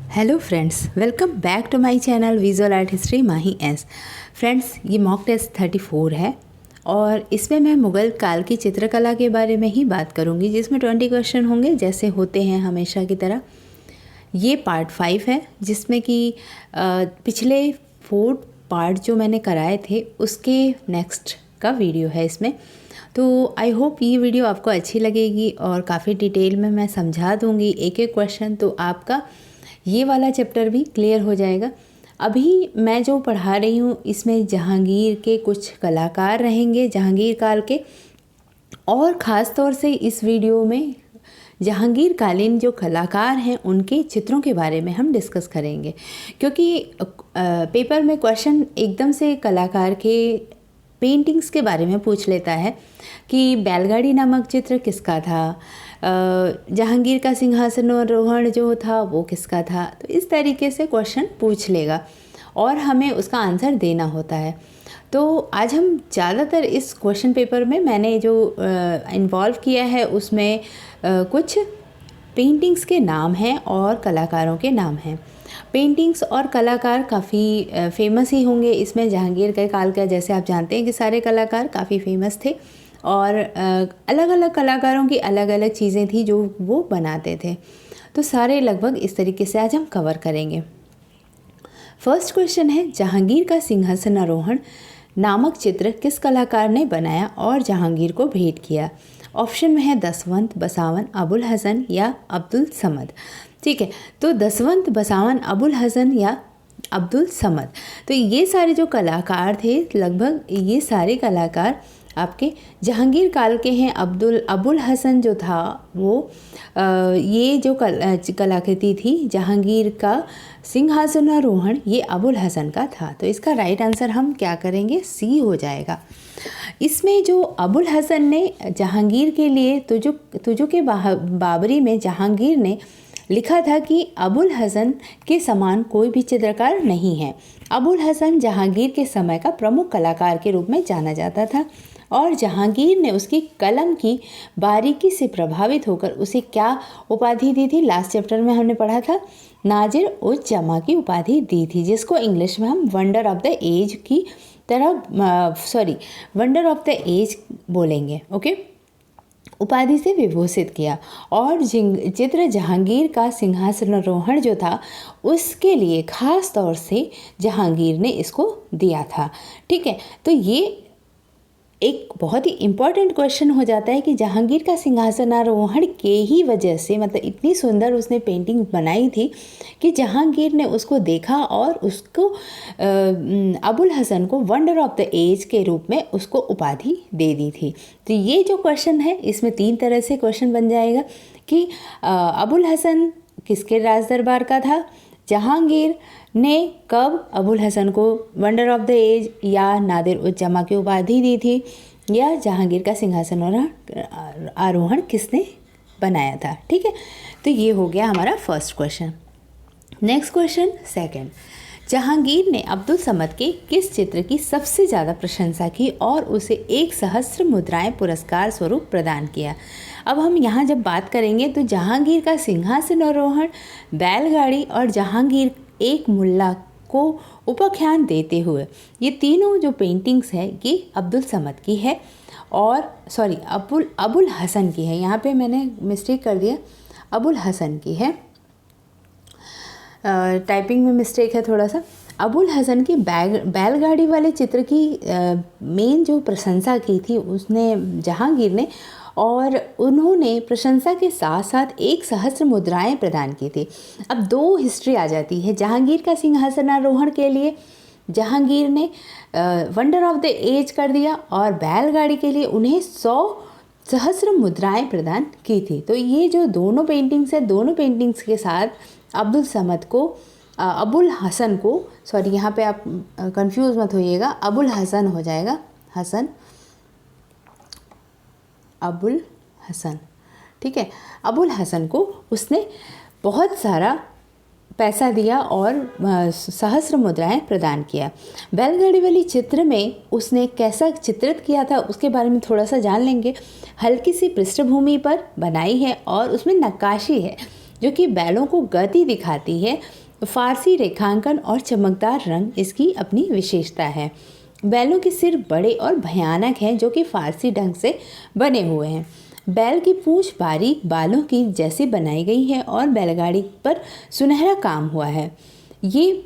Hello friends, welcome back to my channel visual art history Mahi S. Friends, ये mock test 34 है और इसमें मैं मुग़ल काल की चित्रकला के बारे में ही बात करूंगी, जिसमें 20 क्वेश्चन होंगे जैसे होते हैं हमेशा की तरह। ये पार्ट 5 है, जिसमें कि पिछले 4 पार्ट जो मैंने कराए थे उसके नेक्स्ट का वीडियो है इसमें। तो आई होप ये वीडियो आपको अच्छी लगेगी और काफ़ी डिटेल में मैं समझा दूँगी एक एक क्वेश्चन, तो आपका ये वाला चैप्टर भी क्लियर हो जाएगा। अभी मैं जो पढ़ा रही हूँ इसमें जहांगीर के कुछ कलाकार रहेंगे, जहांगीर काल के, और ख़ास तौर से इस वीडियो में जहांगीर कालीन जो कलाकार हैं उनके चित्रों के बारे में हम डिस्कस करेंगे, क्योंकि पेपर में क्वेश्चन एकदम से कलाकार के पेंटिंग्स के बारे में पूछ लेता है कि बैलगाड़ी नामक चित्र किसका था, जहांगीर का सिंहासनारोहण जो था वो किसका था। तो इस तरीके से क्वेश्चन पूछ लेगा और हमें उसका आंसर देना होता है। तो आज हम ज़्यादातर इस क्वेश्चन पेपर में मैंने जो इन्वॉल्व किया है उसमें कुछ पेंटिंग्स के नाम हैं और कलाकारों के नाम हैं। पेंटिंग्स और कलाकार काफ़ी फेमस ही होंगे इसमें। जहांगीर के काल का जैसे आप जानते हैं कि सारे कलाकार काफ़ी फेमस थे और अलग अलग कलाकारों की अलग अलग चीज़ें थी जो वो बनाते थे। तो सारे लगभग इस तरीके से आज हम कवर करेंगे। फर्स्ट क्वेश्चन है, जहांगीर का सिंहासनारोहण नामक चित्र किस कलाकार ने बनाया और जहांगीर को भेंट किया? ऑप्शन में है दसवंत, बसावन, अबुल हसन या अब्दुल समद। ठीक है, तो दसवंत, बसावन, अबुल हसन या अब्दुल समद। तो ये सारे जो कलाकार थे, लगभग ये सारे कलाकार आपके जहांगीर काल के हैं। अबुल हसन जो था वो ये जो कलाकृति थी जहांगीर का सिंहासनारोहण, ये अबुल हसन का था। तो इसका राइट आंसर हम क्या करेंगे? सी हो जाएगा। इसमें जो अबुल हसन ने जहांगीर के लिए तुजो के बाबरी में जहांगीर ने लिखा था कि अबुल हसन के समान कोई भी चित्रकार नहीं है। अबुल हसन जहांगीर के समय का प्रमुख कलाकार के रूप में जाना जाता था और जहांगीर ने उसकी कलम की बारीकी से प्रभावित होकर उसे क्या उपाधि दी थी? लास्ट चैप्टर में हमने पढ़ा था, नाजिर उज जमा की उपाधि दी थी, जिसको इंग्लिश में हम वंडर ऑफ द एज की वंडर ऑफ द एज बोलेंगे। ओके, उपाधि से विभूषित किया। और चित्र जहांगीर का सिंहासनारोहण जो था उसके लिए ख़ास तौर से जहांगीर ने इसको दिया था। ठीक है, तो ये एक बहुत ही इम्पॉर्टेंट क्वेश्चन हो जाता है कि जहांगीर का सिंहासनारोहण के ही वजह से, मतलब इतनी सुंदर उसने पेंटिंग बनाई थी कि जहांगीर ने उसको देखा और उसको अबुल हसन को वंडर ऑफ द एज के रूप में उसको उपाधि दे दी थी। तो ये जो क्वेश्चन है इसमें 3 तरह से क्वेश्चन बन जाएगा कि अबुल हसन किसके राज दरबार का था, जहांगीर ने कब अबुल हसन को वंडर ऑफ द एज या नादिर उज जमा की उपाधि दी थी, या जहांगीर का सिंहासन आरोहण किसने बनाया था। ठीक है, तो ये हो गया हमारा first question. Next question second, Jahangir ने अब्दुल समद के किस चित्र की सबसे ज़्यादा प्रशंसा की और उसे 1 सहस्त्र मुद्राएं पुरस्कार स्वरूप प्रदान किया? अब हम यहाँ जब बात करेंगे तो जहांगीर का सिंहासनारोहण, बैलगाड़ी और जहांगीर एक मुल्ला को उपाख्यान देते हुए, ये तीनों जो पेंटिंग्स है ये अब्दुल समद की है और अबुल हसन की है। यहाँ पे मैंने मिस्टेक कर दिया, अबुल हसन की है, टाइपिंग में मिस्टेक है थोड़ा सा। अबुल हसन की बैलगाड़ी वाले चित्र की मेन जो प्रशंसा की थी उसने जहांगीर ने, और उन्होंने प्रशंसा के साथ साथ 1 सहस्त्र मुद्राएं प्रदान की थी। अब 2 हिस्ट्री आ जाती है। जहांगीर का सिंहासनारोहण के लिए जहांगीर ने वंडर ऑफ द एज कर दिया और बैलगाड़ी के लिए उन्हें 100 सहस्त्र मुद्राएं प्रदान की थी। तो ये जो दोनों पेंटिंग्स है, दोनों पेंटिंग्स के साथ अबुल हसन को, सॉरी यहाँ पे आप कंफ्यूज मत होइएगा, अबुल हसन हो जाएगा, अबुल हसन। ठीक है, अबुल हसन को उसने बहुत सारा पैसा दिया और सहस्त्र मुद्राएं प्रदान किया। बैलगाड़ी वाली चित्र में उसने कैसा चित्रित किया था उसके बारे में थोड़ा सा जान लेंगे। हल्की सी पृष्ठभूमि पर बनाई है और उसमें नक्काशी है। जो कि बैलों को गति दिखाती है। फारसी रेखांकन और चमकदार रंग इसकी अपनी विशेषता है। बैलों के सिर बड़े और भयानक हैं, जो कि फारसी ढंग से बने हुए हैं। बैल की पूंछ बारीक बालों की जैसी बनाई गई है और बैलगाड़ी पर सुनहरा काम हुआ है। ये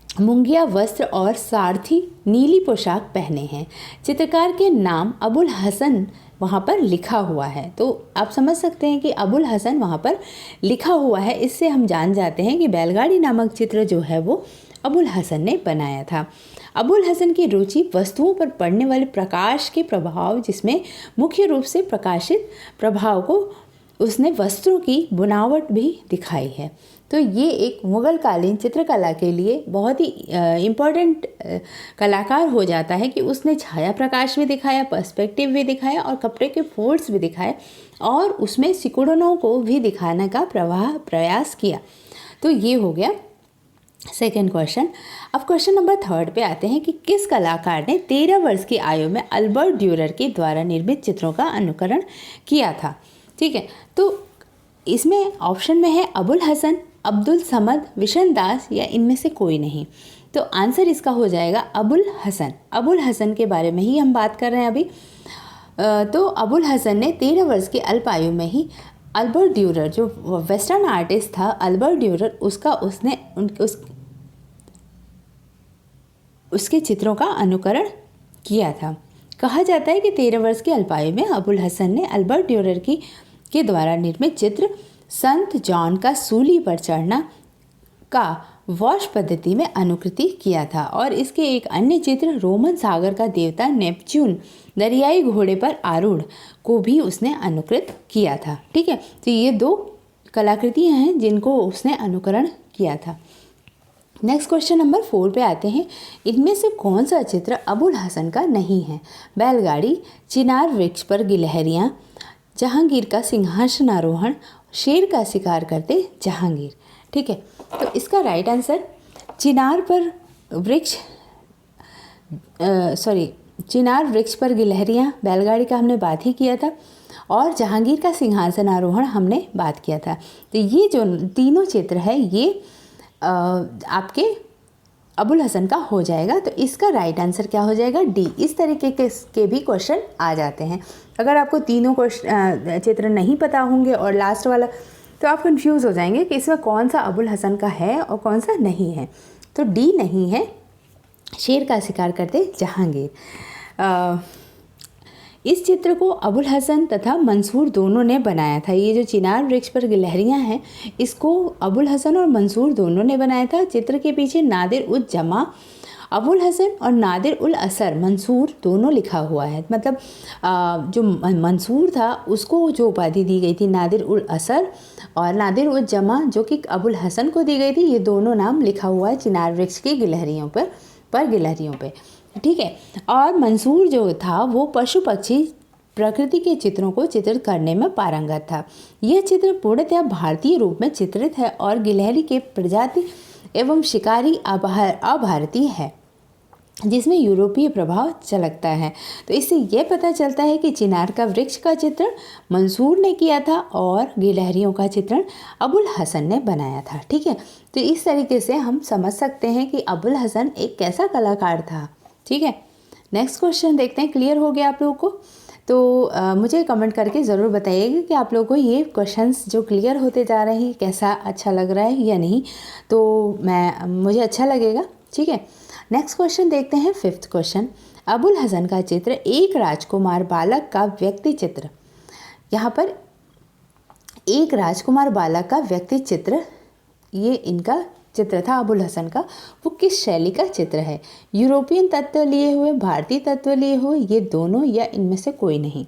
मुंगिया वस्त्र और सारथी नीली पोशाक पहने हैं। चित्रकार के नाम अबुल हसन वहाँ पर लिखा हुआ है। तो आप समझ सकते हैं कि अबुल हसन वहाँ पर लिखा हुआ है। इससे हम जान जाते हैं कि बैलगाड़ी नामक चित्र जो है वो अबुल हसन ने बनाया था। अबुल हसन की रुचि वस्तुओं पर पड़ने वाले प्रकाश के प्रभाव, जिसमें मुख्य रूप से प्रकाशित प्रभाव को उसने वस्त्रों की बुनावट भी दिखाई है। तो ये एक मुग़ल कालीन चित्रकला के लिए बहुत ही इम्पोर्टेंट कलाकार हो जाता है कि उसने छाया प्रकाश भी दिखाया, पर्सपेक्टिव भी दिखाया और कपड़े के फोल्ड्स भी दिखाए और उसमें सिकुड़नों को भी दिखाने का प्रयास किया। तो ये हो गया सेकेंड क्वेश्चन। अब क्वेश्चन नंबर 3 पे आते हैं कि किस कलाकार ने 13 वर्ष की आयु में अल्बर्ट ड्यूरर के द्वारा निर्मित चित्रों का अनुकरण किया था। ठीक है, तो इसमें ऑप्शन में है अबुल हसन, अब्दुल समद, विशन दास या इनमें से कोई नहीं। तो आंसर इसका हो जाएगा अबुल हसन। अबुल हसन के बारे में ही हम बात कर रहे हैं अभी। तो अबुल हसन ने 13 वर्ष की अल्प आयु में ही अल्बर्ट ड्यूरर, जो वेस्टर्न आर्टिस्ट था अल्बर्ट ड्यूरर, उसके चित्रों का अनुकरण किया था। कहा जाता है कि 13 वर्ष की अल्पायु में अबुल हसन ने अल्बर्ट ड्यूरर के द्वारा निर्मित चित्र संत जॉन का सूली पर चढ़ना का वॉश पद्धति में अनुकृति किया था और इसके एक अन्य चित्र रोमन सागर का देवता नेपच्यून दरियाई घोड़े पर आरूढ़ को भी उसने अनुकृत किया था। ठीक है, तो ये 2 कलाकृतियाँ हैं जिनको उसने अनुकरण किया था। नेक्स्ट क्वेश्चन नंबर 4 पे आते हैं। इनमें से कौन सा चित्र अबुल हसन का नहीं है? बैलगाड़ी, चिनार वृक्ष पर गिलहरियाँ, जहांगीर का सिंहासनारोहण, शेर का शिकार करते जहांगीर। ठीक है, तो इसका राइट आंसर चिनार वृक्ष पर गिलहरियाँ बैलगाड़ी का हमने बात ही किया था और जहांगीर का सिंहासनारोहण हमने बात किया था। तो ये जो तीनों चित्र है ये आपके अबुल हसन का हो जाएगा। तो इसका राइट आंसर क्या हो जाएगा? डी। इस तरीके के भी क्वेश्चन आ जाते हैं। अगर आपको तीनों चित्र नहीं पता होंगे और लास्ट वाला, तो आप कंफ्यूज हो जाएंगे कि इसमें कौन सा अबुल हसन का है और कौन सा नहीं है। तो डी नहीं है, शेर का शिकार करते जहांगीर। इस चित्र को अबुल हसन तथा मंसूर दोनों ने बनाया था। ये जो चिनार वृक्ष पर गिलहरियाँ हैं, इसको अबुल हसन और मंसूर दोनों ने बनाया था। चित्र के पीछे नादिर उज जमा अबुल हसन और नादिर उल असर मंसूर दोनों लिखा हुआ है। मतलब जो मंसूर था उसको जो उपाधि दी गई थी नादिर उल असर, और नादिर उज जमा जो कि अबुल हसन को दी गई थी, ये दोनों नाम लिखा हुआ है चिनार वृक्ष की गिलहरियों पर। ठीक है, और मंसूर जो था वो पशु पक्षी प्रकृति के चित्रों को चित्रित करने में पारंगत था। यह चित्र पूर्णतः भारतीय रूप में चित्रित है और गिलहरी के प्रजाति एवं शिकारी अभारतीय है, जिसमें यूरोपीय प्रभाव झलकता है। तो इससे यह पता चलता है कि चिनार का वृक्ष का चित्रण मंसूर ने किया था और गिलहरियों का चित्रण अबुल हसन ने बनाया था। ठीक है, तो इस तरीके से हम समझ सकते हैं कि अबुल हसन एक कैसा कलाकार था। ठीक है, नेक्स्ट क्वेश्चन देखते हैं। क्लियर हो गया आप लोगों को? तो मुझे कमेंट करके ज़रूर बताइएगा कि आप लोगों को ये क्वेश्चंस जो क्लियर होते जा रहे हैं कैसा अच्छा लग रहा है या नहीं, तो मुझे अच्छा लगेगा। ठीक है, नेक्स्ट क्वेश्चन देखते हैं। 5th क्वेश्चन, अबुल हसन का चित्र एक राजकुमार बालक का व्यक्ति चित्र। यहाँ पर एक राजकुमार बालक का व्यक्ति चित्र, ये इनका चित्र था अबुल हसन का। वो किस शैली का चित्र है? यूरोपियन तत्व लिए हुए, भारतीय तत्व लिए हुए, ये दोनों या इनमें से कोई नहीं।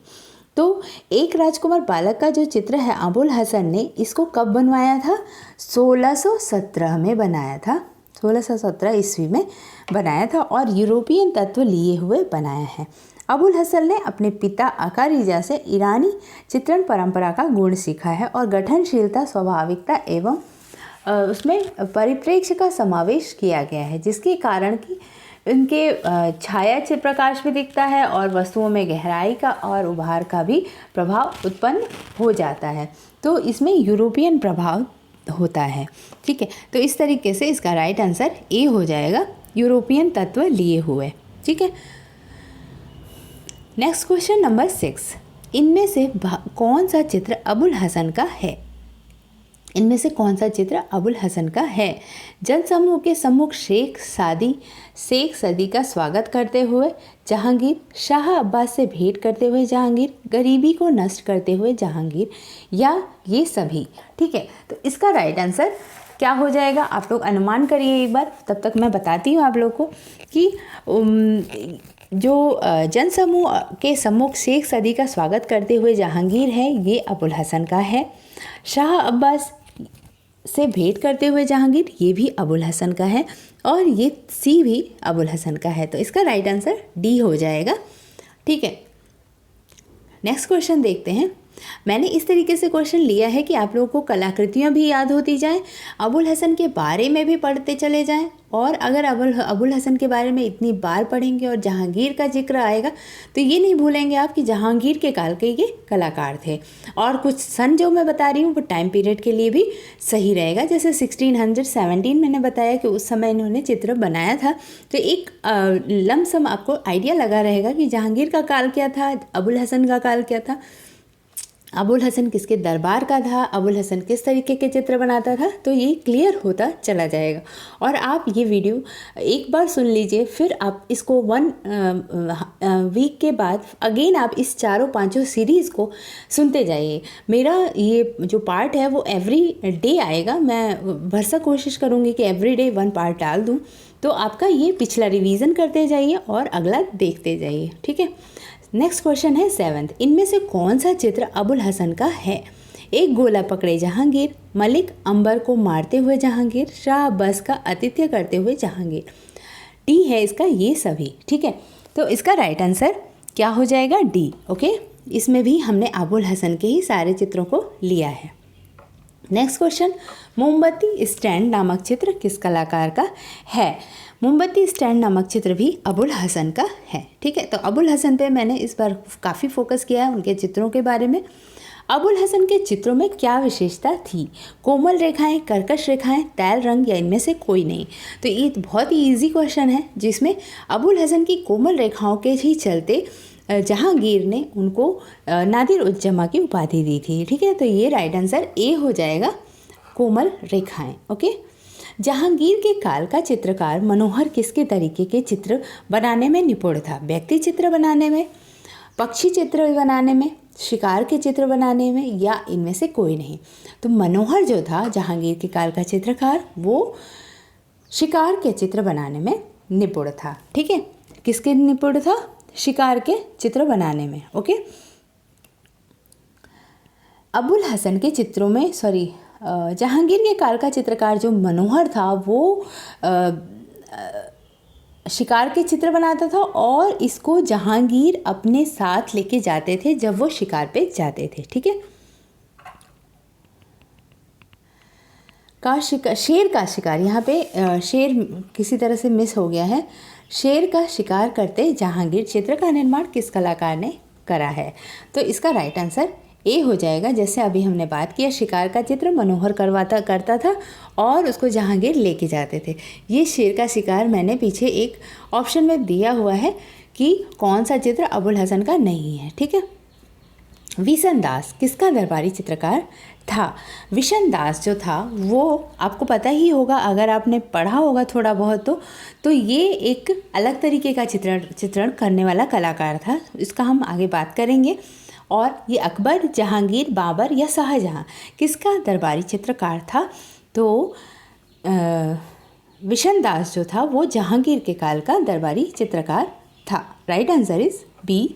तो एक राजकुमार बालक का जो चित्र है अबुल हसन ने इसको कब बनवाया था? 1617 में बनाया था। 1617 ईस्वी में बनाया था और यूरोपियन तत्व लिए हुए बनाया है। अबुल हसन ने अपने पिता अकारिजा से ईरानी चित्रण परंपरा का गुण सीखा है और गठनशीलता, स्वाभाविकता एवं उसमें परिप्रेक्ष्य का समावेश किया गया है, जिसके कारण कि उनके छाया चित्र प्रकाश भी दिखता है और वस्तुओं में गहराई का और उभार का भी प्रभाव उत्पन्न हो जाता है। तो इसमें यूरोपियन प्रभाव होता है। ठीक है, तो इस तरीके से इसका राइट आंसर ए हो जाएगा, यूरोपियन तत्व लिए हुए। ठीक है, नेक्स्ट क्वेश्चन नंबर 6, इनमें से कौन सा चित्र अबुल हसन का है? इनमें से कौन सा चित्र अबुल हसन का है? जनसमूह के सम्मुख शेख सदी का स्वागत करते हुए जहांगीर, शाह अब्बास से भेंट करते हुए जहांगीर, गरीबी को नष्ट करते हुए जहांगीर, या ये सभी? ठीक है, तो इसका राइट आंसर क्या हो जाएगा? आप लोग अनुमान करिए एक बार, तब तक मैं बताती हूँ आप लोग को कि जो जनसमूह के सम्मुख शेख सदी का स्वागत करते हुए जहांगीर है, ये अबुल हसन का है। शाह अब्बास से भेंट करते हुए जहांगीर, ये भी अबुल हसन का है, और ये सी भी अबुल हसन का है। तो इसका राइट आंसर डी हो जाएगा। ठीक है, नेक्स्ट क्वेश्चन देखते हैं। मैंने इस तरीके से क्वेश्चन लिया है कि आप लोगों को कलाकृतियाँ भी याद होती जाएं, अबुल हसन के बारे में भी पढ़ते चले जाएं, और अगर अबुल हसन के बारे में इतनी बार पढ़ेंगे और जहांगीर का जिक्र आएगा तो ये नहीं भूलेंगे आप कि जहांगीर के काल के ये कलाकार थे। और कुछ सन जो मैं बता रही हूँ वो टाइम पीरियड के लिए भी सही रहेगा, जैसे 1617 मैंने बताया कि उस समय इन्होंने चित्र बनाया था, तो एक लमसम आपको आइडिया लगा रहेगा कि जहांगीर का काल क्या था, अबुल हसन का काल क्या था, अबुल हसन किसके दरबार का था, अबुल हसन किस तरीके के चित्र बनाता था, तो ये क्लियर होता चला जाएगा। और आप ये वीडियो एक बार सुन लीजिए, फिर आप इसको 1 वीक के बाद अगेन आप इस 4-5 सीरीज़ को सुनते जाइए। मेरा ये जो पार्ट है वो एवरी डे आएगा, मैं भरसक कोशिश करूँगी कि एवरी डे 1 पार्ट डाल दूँ, तो आपका ये पिछला रिवीजन करते जाइए और अगला देखते जाइए। ठीक है, नेक्स्ट क्वेश्चन है 7th, इनमें से कौन सा चित्र अबुल हसन का है? एक गोला पकड़े जहांगीर, मलिक अंबर को मारते हुए जहांगीर, शाह अब्बास का आतिथ्य करते हुए जहांगीर। डी है इसका ये सभी। ठीक है, तो इसका राइट आंसर क्या हो जाएगा? डी। ओके, इसमें भी हमने अबुल हसन के ही सारे चित्रों को लिया है। नेक्स्ट क्वेश्चन, मोमबत्ती स्टैंड नामक चित्र किस कलाकार का है? मोमबत्ती स्टैंड नामक चित्र भी अबुल हसन का है। ठीक है, तो अबुल हसन पे मैंने इस बार काफ़ी फोकस किया है, उनके चित्रों के बारे में। अबुल हसन के चित्रों में क्या विशेषता थी? कोमल रेखाएं, कर्कश रेखाएं, तैल रंग, या इनमें से कोई नहीं? तो ये बहुत ही ईजी क्वेश्चन है, जिसमें अबुल हसन की कोमल रेखाओं के ही चलते जहांगीर ने उनको नादिर उज जमा की उपाधि दी थी। ठीक है, तो ये राइट आंसर ए हो जाएगा, कोमल रेखाएं। ओके, जहांगीर के काल का चित्रकार मनोहर किसके तरीके के चित्र बनाने में निपुण था? व्यक्ति चित्र बनाने में, पक्षी चित्र बनाने में, शिकार के चित्र बनाने में, या इनमें से कोई नहीं? तो मनोहर जो था जहांगीर के काल का चित्रकार, वो शिकार के चित्र बनाने में निपुण था। ठीक है, किसके निपुण था? शिकार के चित्र बनाने में। ओके, अबुल हसन के चित्रों में जहांगीर के काल का चित्रकार जो मनोहर था वो शिकार के चित्र बनाता था, और इसको जहांगीर अपने साथ लेके जाते थे जब वो शिकार पे जाते थे। ठीक है, शेर का शिकार, यहाँ पे शेर किसी तरह से मिस हो गया है। शेर का शिकार करते जहांगीर चित्र का निर्माण किस कलाकार ने करा है? तो इसका राइट आंसर ए हो जाएगा। जैसे अभी हमने बात किया, शिकार का चित्र मनोहर करता था और उसको जहांगीर लेके जाते थे। ये शेर का शिकार मैंने पीछे एक ऑप्शन में दिया हुआ है कि कौन सा चित्र अबुल हसन का नहीं है। ठीक है, विशन दास किसका दरबारी चित्रकार था? विशन दास जो था वो आपको पता ही होगा, अगर आपने पढ़ा होगा थोड़ा बहुत तो ये एक अलग तरीके का चित्रण करने वाला कलाकार था। इसका हम आगे बात करेंगे। और ये अकबर, जहांगीर, बाबर या शाहजहां किसका दरबारी चित्रकार था? तो विशन दास जो था वो जहांगीर के काल का दरबारी चित्रकार था। Right answer is B,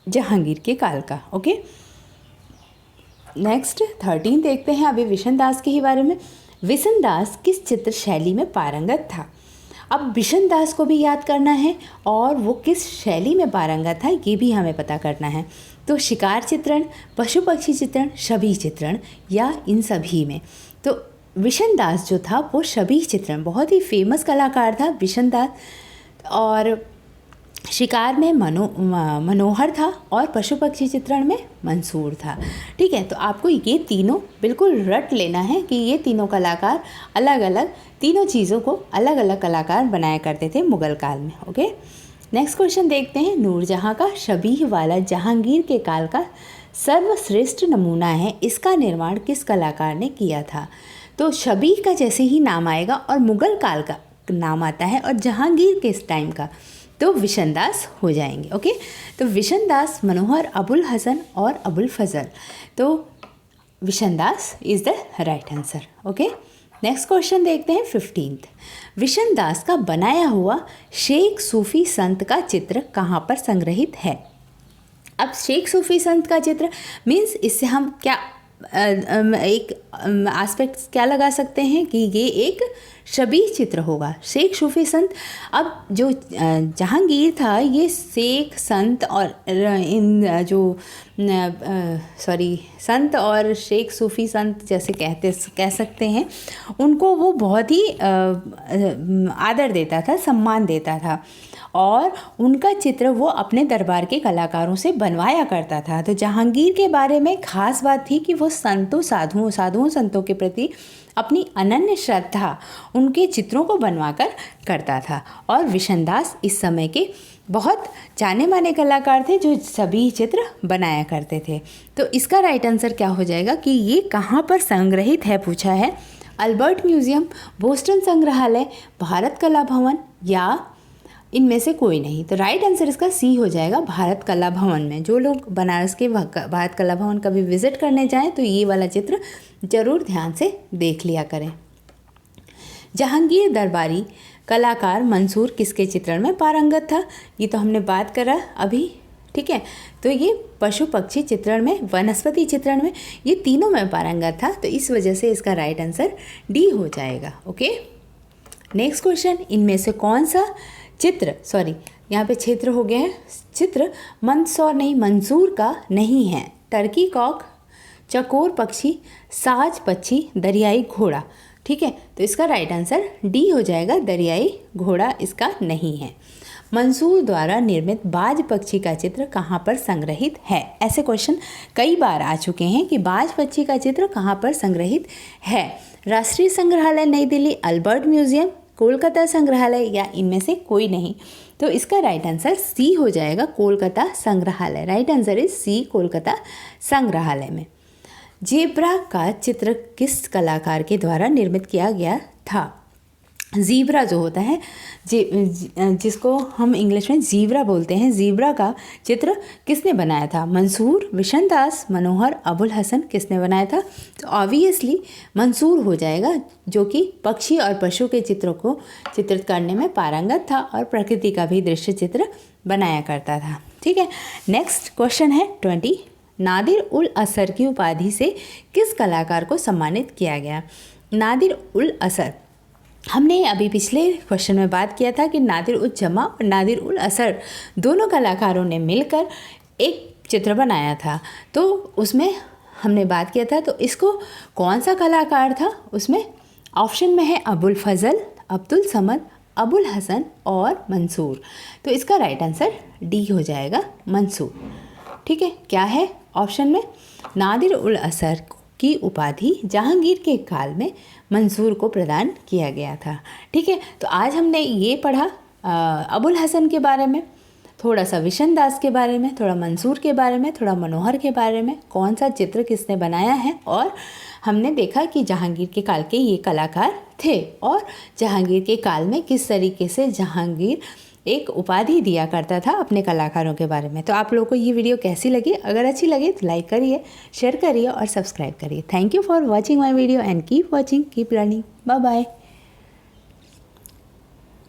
Jahangir के काल का। ओके, नेक्स्ट 13 देखते हैं अभी विशन दास के ही बारे में। विशन दास किस चित्र शैली में पारंगत था? अब विशन दास को भी याद करना है और वो किस शैली में पारंगत था ये भी हमें पता करना है। तो शिकार चित्रण, पशु पक्षी चित्रण, छवि चित्रण, या इन सभी में? तो विशन दास जो था वो छवि चित्रण, बहुत ही फेमस कलाकार था विशन दास। और शिकार में मनोहर था और पशु पक्षी चित्रण में मंसूर था। ठीक है, तो आपको ये तीनों बिल्कुल रट लेना है कि ये तीनों कलाकार अलग अलग, तीनों चीज़ों को अलग अलग कलाकार बनाया करते थे मुग़ल काल में। ओके, नेक्स्ट क्वेश्चन देखते हैं। नूरजहाँ का शबीह वाला जहांगीर के काल का सर्वश्रेष्ठ नमूना है, इसका निर्माण किस कलाकार ने किया था? तो शबीह का जैसे ही नाम आएगा और मुग़ल काल का नाम आता है और जहांगीर के इस टाइम का, तो विशनदास हो जाएंगे। ओके, तो विशनदास, मनोहर, अबुल हसन और अबुल फजल, तो Vishandas is the right answer. Okay, next question देखते हैं 15th। विशनदास का बनाया हुआ शेख सूफी संत का चित्र कहाँ पर संग्रहित है? अब शेख सूफी संत का चित्र मीन्स इससे हम क्या एक एस्पेक्ट क्या लगा सकते हैं कि ये एक शबीह चित्र होगा, शेख सूफी संत। अब जो जहांगीर था ये शेख संत और इन जो संत और शेख सूफी संत जैसे कह सकते हैं, उनको वो बहुत ही आदर देता था, सम्मान देता था और उनका चित्र वो अपने दरबार के कलाकारों से बनवाया करता था। तो जहांगीर के बारे में खास बात थी कि वो संतों साधुओं संतों के प्रति अपनी अनन्य श्रद्धा उनके चित्रों को बनवाकर करता था। और विशनदास इस समय के बहुत जाने माने कलाकार थे जो सभी चित्र बनाया करते थे। तो इसका राइट आंसर क्या हो जाएगा कि ये कहाँ पर संग्रहित है पूछा है? अल्बर्ट म्यूज़ियम, बोस्टन संग्रहालय, भारत कला भवन या इनमें से कोई नहीं। तो राइट आंसर इसका सी हो जाएगा, भारत कला भवन में। जो लोग बनारस के भारत कला भवन कभी विज़िट करने जाएं तो ये वाला चित्र ज़रूर ध्यान से देख लिया करें। जहांगीर दरबारी कलाकार मंसूर किसके चित्रण में पारंगत था? ये तो हमने बात करा अभी। ठीक है, तो ये पशु पक्षी चित्रण में, वनस्पति चित्रण में, ये तीनों में पारंगत था। तो इस वजह से इसका राइट आंसर डी हो जाएगा। Okay, next question. इनमें से कौन सा चित्र, यहाँ पे क्षेत्र हो गया है, चित्र मंसूर का नहीं है? टर्की कॉक, चकोर पक्षी, साज पक्षी, दरियाई घोड़ा। ठीक है, तो इसका राइट आंसर डी हो जाएगा, दरियाई घोड़ा इसका नहीं है। मंसूर द्वारा निर्मित बाज पक्षी का चित्र कहाँ पर संग्रहित है? ऐसे क्वेश्चन कई बार आ चुके हैं कि बाज पक्षी का चित्र कहाँ पर संग्रहित है। राष्ट्रीय संग्रहालय नई दिल्ली, अल्बर्ट म्यूज़ियम, कोलकाता संग्रहालय या इनमें से कोई नहीं। तो इसका राइट आंसर सी हो जाएगा, कोलकाता संग्रहालय। Right answer is C, Kolkata संग्रहालय में। जेब्रा का चित्र किस कलाकार के द्वारा निर्मित किया गया था? ज़ीब्रा जो होता है, जिसको हम इंग्लिश में ज़ीब्रा बोलते हैं, ज़ीब्रा का चित्र किसने बनाया था? मंसूर, विशनदास, मनोहर, अबुल हसन, किसने बनाया था? तो ऑब्वियसली मंसूर हो जाएगा, जो कि पक्षी और पशु के चित्रों को चित्रित करने में पारंगत था और प्रकृति का भी दृश्य चित्र बनाया करता था। ठीक है, नेक्स्ट क्वेश्चन है 20। नादिर उल असर की उपाधि से किस कलाकार को सम्मानित किया गया? नादिर उल असर, हमने अभी पिछले क्वेश्चन में बात किया था कि नादिर उल जमा और नादिर उल असर दोनों कलाकारों ने मिलकर एक चित्र बनाया था। तो उसमें हमने बात किया था, तो इसको कौन सा कलाकार था? उसमें ऑप्शन में है अबुल फजल, अब्दुल समद, अबुल हसन और मंसूर। तो इसका राइट आंसर डी हो जाएगा, मंसूर। ठीक है, क्या है ऑप्शन में? नादिर उल असर की उपाधि जहांगीर के काल में मंसूर को प्रदान किया गया था। ठीक है, तो आज हमने ये पढ़ा अबुल हसन के बारे में, थोड़ा सा विशनदास के बारे में, थोड़ा मंसूर के बारे में, थोड़ा मनोहर के बारे में, कौन सा चित्र किसने बनाया है, और हमने देखा कि जहांगीर के काल के ये कलाकार थे और जहांगीर के काल में किस तरीके से जहांगीर एक उपाधि दिया करता था अपने कलाकारों के बारे में। तो आप लोगों को ये वीडियो कैसी लगी? अगर अच्छी लगी तो लाइक करिए, शेयर करिए और सब्सक्राइब करिए। Thank you for watching my video and keep watching, keep learning. Bye bye.